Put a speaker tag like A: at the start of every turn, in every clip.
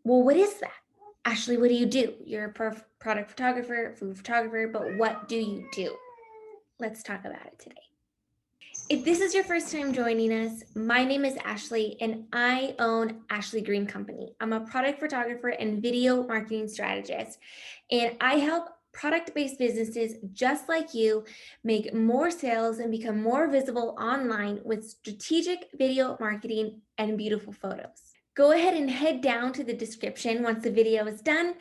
A: Well, what is that? Ashley, what do you do? You're a product photographer, food photographer, but what do you do? Let's talk about it today. If this is your first time joining us, my name is Ashley and I own Ashley Green Company. I'm a product photographer and video marketing strategist, and I help product-based businesses just like you make more sales and become more visible online with strategic video marketing and beautiful photos. Go ahead and head down to the description once the video is done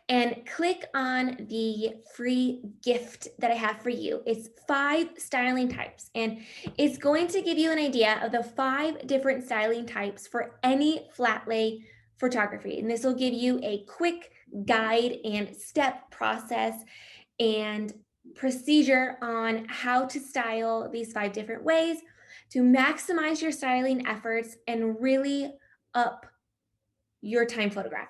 A: and click on the free gift that I have for you. It's 5 styling types, and it's going to give you an idea of the 5 different styling types for any flat lay photography. And this will give you a quick guide and step process and procedure on how to style these 5 different ways to maximize your styling efforts and really up your time photograph.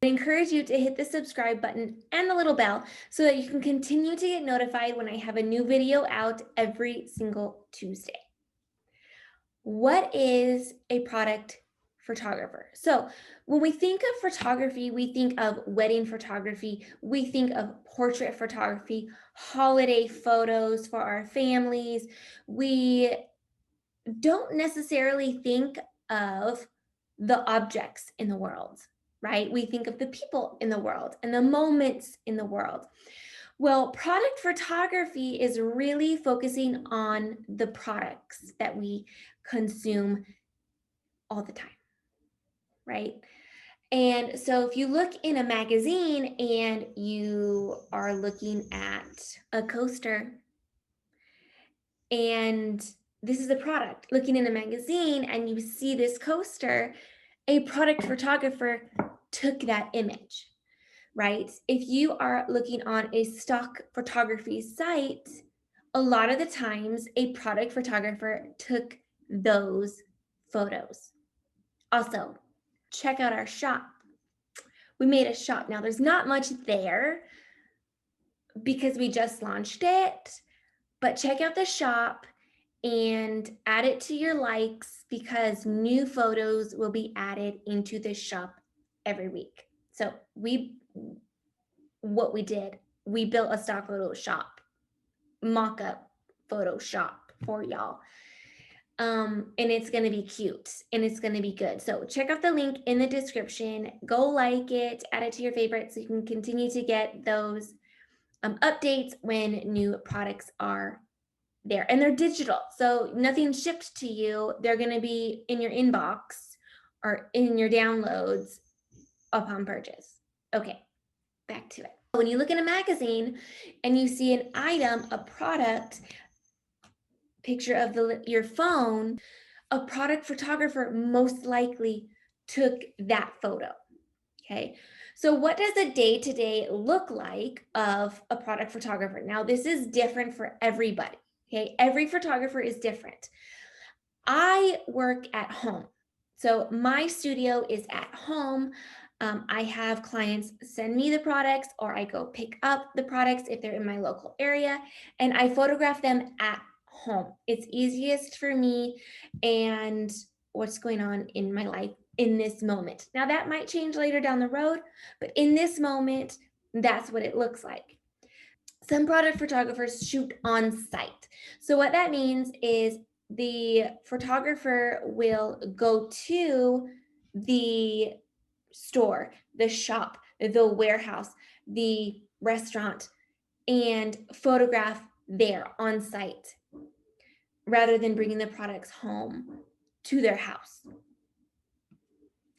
A: I encourage you to hit the subscribe button and the little bell so that you can continue to get notified when I have a new video out every single Tuesday. What is a product photographer? So when we think of photography, we think of wedding photography, we think of portrait photography, holiday photos for our families. We don't necessarily think of the objects in the world, right? We think of the people in the world and the moments in the world. Well, product photography is really focusing on the products that we consume all the time, right? And so if you look in a magazine and you are looking at a coaster, and this is a product, looking in a magazine and you see this coaster, a product photographer took that image, right? If you are looking on a stock photography site, a lot of the times a product photographer took those photos. Also, check out our shop. We made a shop. Now, there's not much there because we just launched it, but check out the shop and add it to your likes because new photos will be added into the shop every week. So what we did, we built a stock photo shop, mock-up photo shop for y'all. And it's going to be cute and it's going to be good. So check out the link in the description, go like it, add it to your favorites so you can continue to get those updates when new products are there. And they're digital, so nothing shipped to you. They're going to be in your inbox or in your downloads upon purchase. Okay, back to it. When you look in a magazine and you see an item, a product, picture of your phone, a product photographer most likely took that photo. Okay, so what does a day-to-day look like of a product photographer? Now, this is different for everybody. Okay, every photographer is different. I work at home. So my studio is at home. I have clients send me the products or I go pick up the products if they're in my local area and I photograph them at home. It's easiest for me and what's going on in my life in this moment. Now that might change later down the road, but in this moment, that's what it looks like. Some product photographers shoot on site. So what that means is the photographer will go to the store, the shop, the warehouse, the restaurant, and photograph there on site rather than bringing the products home to their house.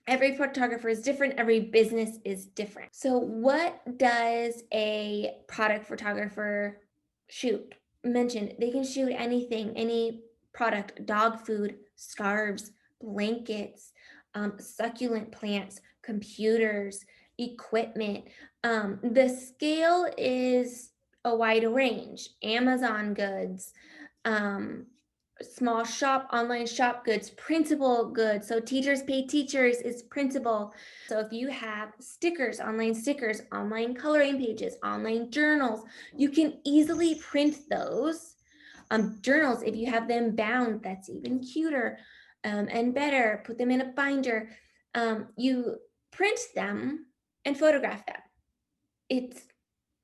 A: Every photographer is different. Every business is different. So what does a product photographer shoot? Mentioned, they can shoot anything, any product, dog food, scarves, blankets, succulent plants, computers, equipment. The scale is a wide range. Amazon goods, small shop, online shop goods, printable goods. So teachers pay teachers is printable. So if you have stickers, online coloring pages, online journals, you can easily print those. Journals, if you have them bound, that's even cuter and better. Put them in a binder. You print them, and photograph them. It's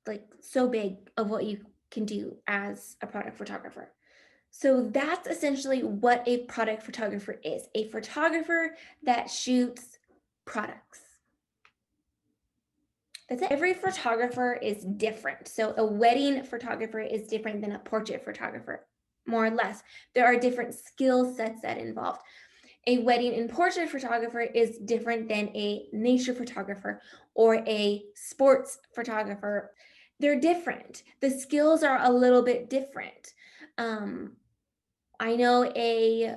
A: like so big of what you can do as a product photographer. So that's essentially what a product photographer is, a photographer that shoots products. That's it. Every photographer is different. So a wedding photographer is different than a portrait photographer, more or less. There are different skill sets that involved. A wedding and portrait photographer is different than a nature photographer or a sports photographer. They're different. The skills are a little bit different. I know a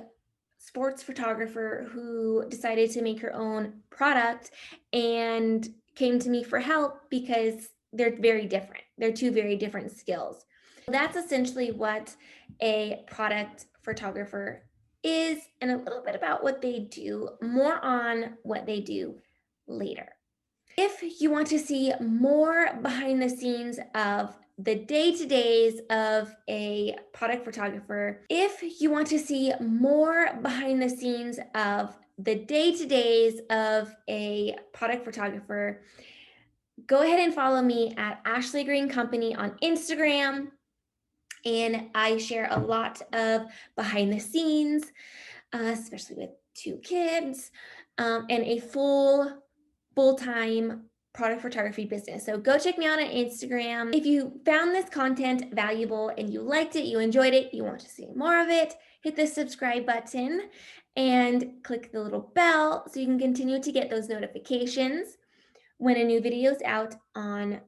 A: sports photographer who decided to make her own product and came to me for help because they're very different. They're two very different skills. That's essentially what a product photographer is, and a little bit about what they do, more on what they do later. If you want to see more behind the scenes of the day-to-days of a product photographer, if you want to see more behind the scenes of the day-to-days of a product photographer, go ahead and follow me at Ashley Green Company on Instagram. And I share a lot of behind the scenes, especially with 2 kids, and a full-time product photography business. So go check me out on Instagram. If you found this content valuable and you liked it, you enjoyed it, you want to see more of it, hit the subscribe button and click the little bell so you can continue to get those notifications when a new video is out on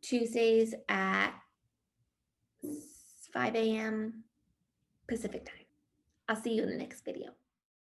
A: Tuesdays at 5 a.m. Pacific time. I'll see you in the next video.